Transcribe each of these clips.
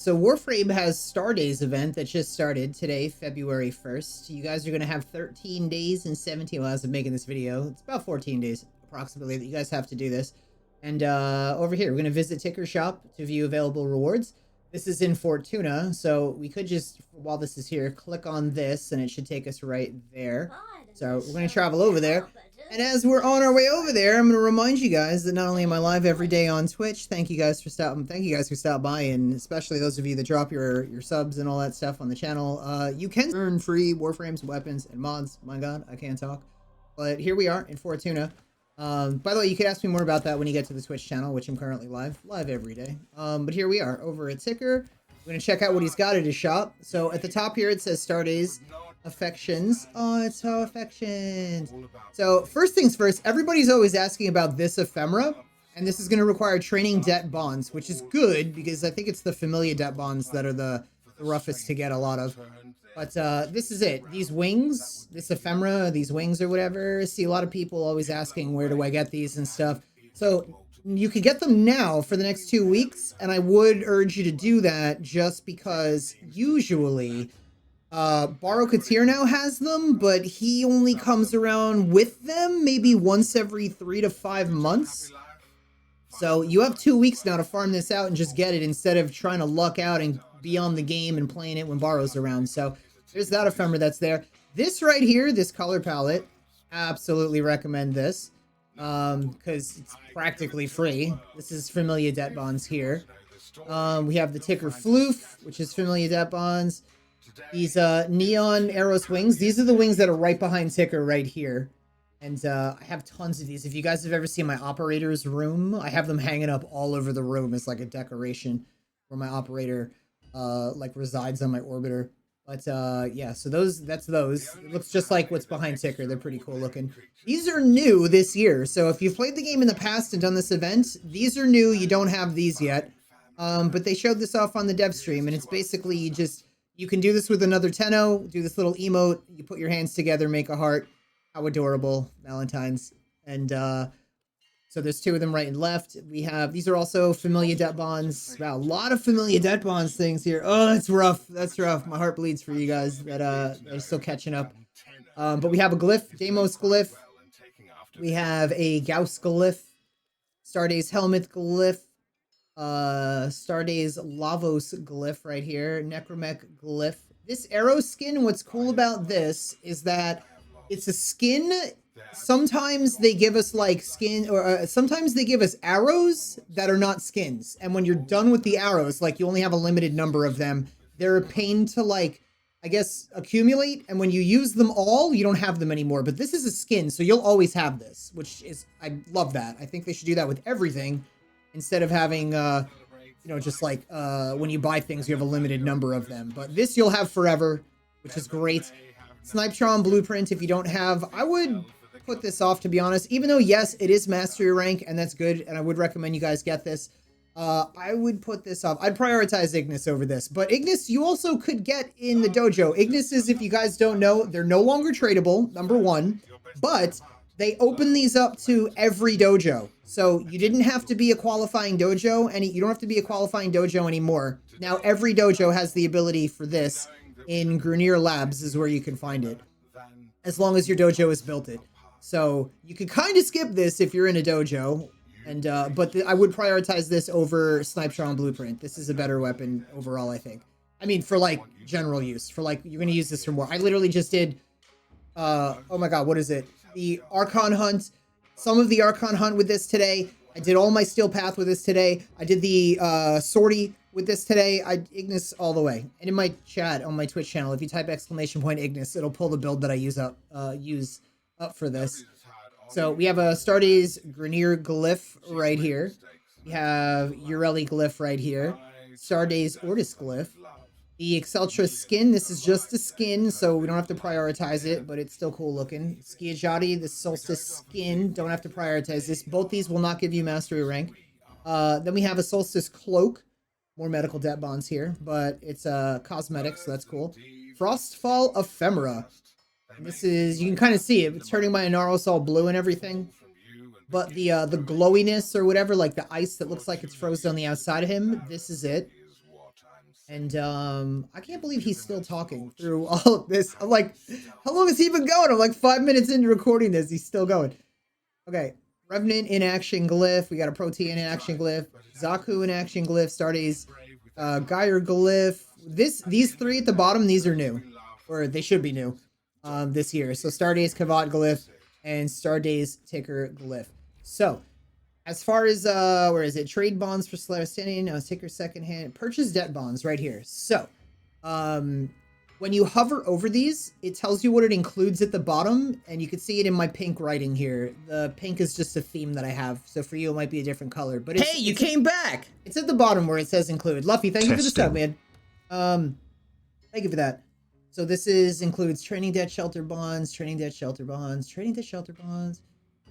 So Warframe has Star Days event that just started today, February 1st. You guys are going to have 13 days and 17 hours of making this video. It's about 14 days approximately that you guys have to do this. And over here, we're going to visit Ticker Shop to view available rewards. This is in Fortuna, so we could just, while this is here, click on this and it should take us right there. So we're going to travel over there. And as we're on our way over there, I'm going to remind you guys that not only am I live every day on Twitch, thank you guys who stopped by, and especially those of you that drop your subs and all that stuff on the channel. You can earn free Warframes, weapons, and mods. My god, I can't talk. But here we are in Fortuna. By the way, you could ask me more about that when you get to the Twitch channel, which I'm currently live every day. But here we are over at Ticker. We're going to check out what he's got at his shop. So at the top here, it says Star Days. Affections. Oh, it's so affections. So first things first, everybody's always asking about this ephemera, and this is going to require training debt bonds, which is good because I think it's the Familial Debt Bonds that are the roughest to get a lot of. But this is it. These wings, this ephemera, these wings or whatever. See a lot of people always asking where do I get these and stuff. So you could get them now for the next 2 weeks, and I would urge you to do that just because usually Baro Katir now has them, but he only comes around with them maybe once every 3 to 5 months. So you have 2 weeks now to farm this out and just get it instead of trying to luck out and be on the game and playing it when Baro's around. So there's that ephemera that's there. This right here, this color palette, absolutely recommend this because it's practically free. This is Familial Debt Bonds here. We have the Ticker Floof, which is Familial Debt Bonds. These neon Eros wings, these are the wings that are right behind Ticker right here. And I have tons of these. If you guys have ever seen my operator's room, I have them hanging up all over the room as like a decoration where my operator like resides on my orbiter. But yeah, so that's those. It looks just like what's behind Ticker. They're pretty cool looking. These are new this year. So if you've played the game in the past and done this event, these are new. You don't have these yet. But they showed this off on the dev stream, and it's basically you can do this with another Tenno, do this little emote, you put your hands together, make a heart. How adorable, Valentines. And so there's 2 of them right and left. We have, these are also Familial Debt Bonds. Wow, a lot of Familial Debt Bonds things here. Oh, that's rough, that's rough. My heart bleeds for you guys that are still catching up. But we have a glyph, Deimos glyph. We have a Gauss glyph, Starday's Helmet glyph. Starday's Lavos glyph right here, Necromech glyph. This arrow skin, what's cool about this is that it's a skin. Sometimes they give us like skin, or sometimes they give us arrows that are not skins. And when you're done with the arrows, like you only have a limited number of them, they're a pain to like, I guess, accumulate. And when you use them all, you don't have them anymore. But this is a skin, so you'll always have this, which is, I love that. I think they should do that with everything. Instead of having, you know, just like when you buy things, you have a limited number of them. But this you'll have forever, which is great. Snipetron Blueprint, if you don't have, I would put this off, to be honest. Even though, yes, it is Mastery rank, and that's good, and I would recommend you guys get this. I would put this off. I'd prioritize Ignis over this. But Ignis, you also could get in the dojo. Ignis is, if you guys don't know, they're no longer tradable, number 1. But they open these up to every dojo. So you didn't have to be a qualifying dojo, and you don't have to be a qualifying dojo anymore. Now every dojo has the ability for this. In Grenier Labs is where you can find it, as long as your dojo has built it. So you can kind of skip this if you're in a dojo, and but I would prioritize this over Snipetron Blueprint. This is a better weapon overall, I think. I mean, for like general use, for like you're gonna use this for more. I literally just did, oh my god, what is it? The Archon Hunt. Some of the Archon Hunt with this today. I did all my Steel Path with this today. I did the Sortie with this today. I Ignis all the way. And in my chat on my Twitch channel, if you type !Ignis, it'll pull the build that I use up for this. So we have a Starday's Grenier glyph right here. We have Ureli glyph right here. Starday's Ortis glyph. The Exceltra skin, this is just a skin, so we don't have to prioritize it, but it's still cool looking. Skiajati, the Solstice skin, don't have to prioritize this. Both these will not give you Mastery rank. Then we have a Solstice cloak. More medical debt bonds here, but it's cosmetic, so that's cool. Frostfall ephemera. And this is, you can kind of see it. It's turning my Inaros all blue and everything. But the glowiness or whatever, like the ice that looks like it's frozen on the outside of him, this is it. And I can't believe he's still talking through all of this. I'm like, how long has he been going? I'm like 5 minutes into recording this. He's still going. Okay. Revenant in action glyph. We got a Protean in action glyph. Zaku in action glyph. Stardays. Gyre glyph. These three at the bottom, these are new. Or they should be new this year. So Stardays Kavat glyph and Stardays ticker glyph. So as far as where is it? Trade bonds for Slayer standing, ticker second hand, purchase debt bonds right here. So when you hover over these, it tells you what it includes at the bottom, and you can see it in my pink writing here. The pink is just a theme that I have, so for you it might be a different color. But hey, you came back. It's at the bottom where it says include. Luffy, thank you for the sub, man. Thank you for that. So this includes training debt shelter bonds, training debt shelter bonds, training debt shelter bonds.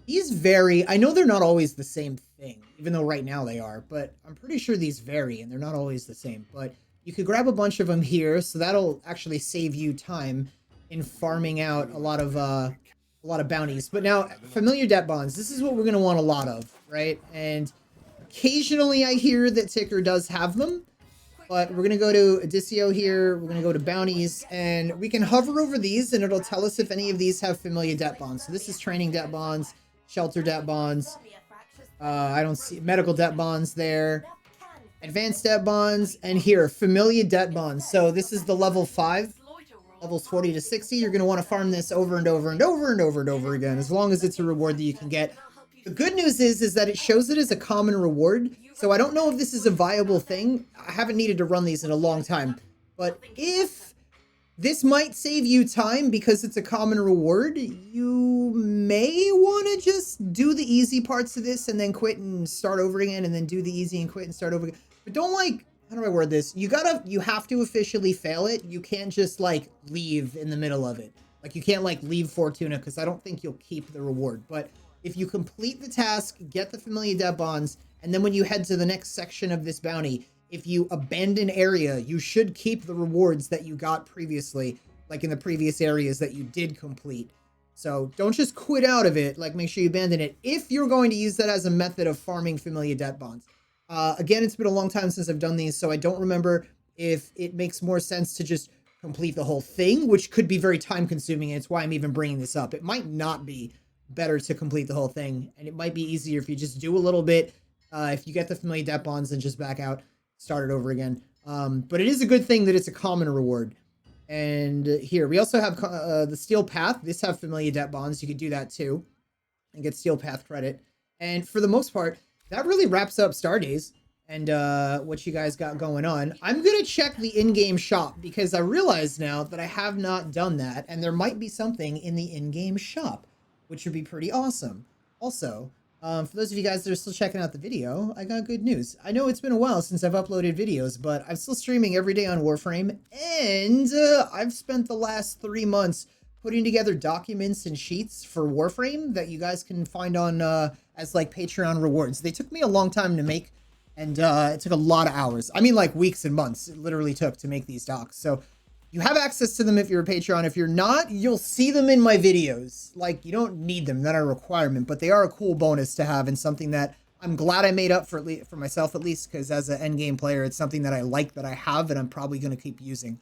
These vary. I know they're not always the same thing, even though right now they are, but I'm pretty sure these vary and they're not always the same. But you could grab a bunch of them here, so that'll actually save you time in farming out a lot of bounties. But now, familiar debt bonds, this is what we're going to want a lot of, right? And occasionally I hear that Ticker does have them, but we're going to go to Adicio here, we're going to go to bounties, and we can hover over these and it'll tell us if any of these have familiar debt bonds. So this is training debt bonds, shelter debt bonds, I don't see medical debt bonds there, advanced debt bonds, and here, familiar debt bonds. So this is the level 5, levels 40 to 60. You're going to want to farm this over and over and over and over and over again, as long as it's a reward that you can get. The good news is that it shows it as a common reward, so I don't know if this is a viable thing. I haven't needed to run these in a long time, but if this might save you time because it's a common reward, you may want to just do the easy parts of this and then quit and start over again, and then do the easy and quit and start over again. But don't, like, how do I word this? You have to officially fail it. You can't just, like, leave in the middle of it. Like, you can't, like, leave Fortuna, because I don't think you'll keep the reward. But if you complete the task, get the familiar debt bonds, and then when you head to the next section of this bounty, if you abandon area, you should keep the rewards that you got previously, like in the previous areas that you did complete. So don't just quit out of it, like make sure you abandon it if you're going to use that as a method of farming familiar debt bonds. Again, it's been a long time since I've done these, so I don't remember if it makes more sense to just complete the whole thing, which could be very time consuming, and it's why I'm even bringing this up. It might not be better to complete the whole thing, and it might be easier if you just do a little bit, if you get the familiar debt bonds and just back out, start it over again. But it is a good thing that it's a common reward. And here, we also have the Steel Path. This have familiar debt bonds. You could do that too and get Steel Path credit. And for the most part, that really wraps up Stardays and what you guys got going on. I'm going to check the in-game shop because I realize now that I have not done that, and there might be something in the in-game shop, which would be pretty awesome. Also, for those of you guys that are still checking out the video, I got good news. I know it's been a while since I've uploaded videos, but I'm still streaming every day on Warframe, and I've spent the last 3 months putting together documents and sheets for Warframe that you guys can find on as like Patreon rewards. They took me a long time to make, and it took a lot of hours. I mean, like weeks and months it literally took to make these docs. So you have access to them if you're a Patreon. If you're not, you'll see them in my videos. Like, you don't need them, not a requirement, but they are a cool bonus to have, and something that I'm glad I made up for myself at least, because as an endgame player, it's something that I like, that I have, and I'm probably going to keep using.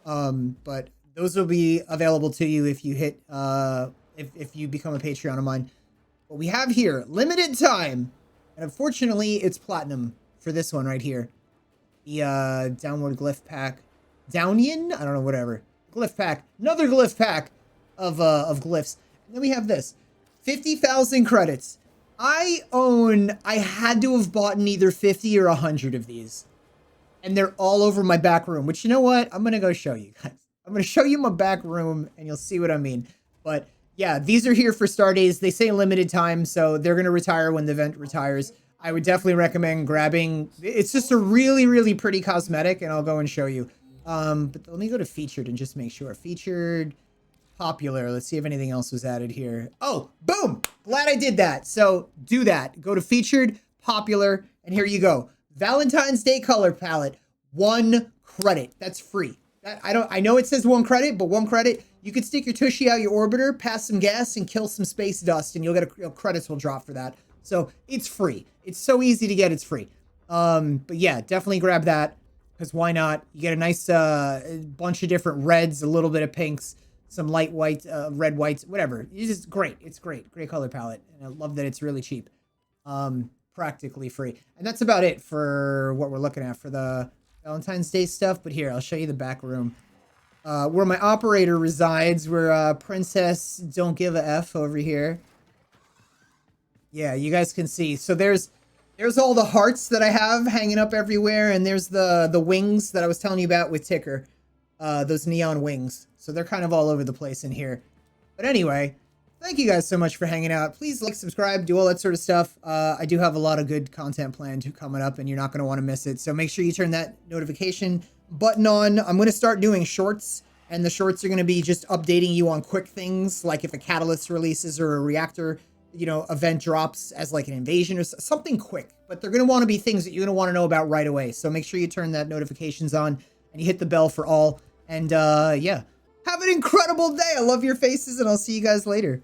But those will be available to you if you hit, if you become a Patreon of mine. What we have here, limited time, and unfortunately, it's platinum for this one right here. The downward glyph pack. Downian? I don't know, whatever. Glyph pack. Another glyph pack of glyphs. And then we have this. 50,000 credits. I had to have bought either 50 or 100 of these. And they're all over my back room, which, you know what? I'm going to go show you guys. I'm going to show you my back room, and you'll see what I mean. But, yeah, these are here for Stardays. They say limited time, so they're going to retire when the event retires. I would definitely recommend grabbing. It's just a really, really pretty cosmetic, and I'll go and show you. But let me go to featured and just make sure. Featured, popular. Let's see if anything else was added here. Oh, boom! Glad I did that. So do that. Go to featured, popular, and here you go. Valentine's Day color palette. 1 credit. That's free. I know it says 1 credit, but 1 credit. You could stick your tushy out your orbiter, pass some gas, and kill some space dust, and you'll get credits will drop for that. So it's free. It's so easy to get. It's free. But yeah, definitely grab that. because why not? You get a nice bunch of different reds, a little bit of pinks, some light white, red whites, whatever. It's just great. It's great. Great color palette. And I love that it's really cheap. Practically free. And that's about it for what we're looking at for the Valentine's Day stuff. But here, I'll show you the back room. Where my operator resides, where Princess Don't Give a F over here. Yeah, you guys can see. So there's all the hearts that I have hanging up everywhere, and there's the wings that I was telling you about with Ticker. Those neon wings. So they're kind of all over the place in here. But anyway, thank you guys so much for hanging out. Please like, subscribe, do all that sort of stuff. I do have a lot of good content planned coming up, and you're not going to want to miss it. So make sure you turn that notification button on. I'm going to start doing shorts, and the shorts are going to be just updating you on quick things, like if a catalyst releases or a reactor, you know, event drops as like an invasion or something quick. But they're going to want to be things that you're going to want to know about right away. So make sure you turn that notifications on, and you hit the bell for all. And yeah, have an incredible day. I love your faces, and I'll see you guys later.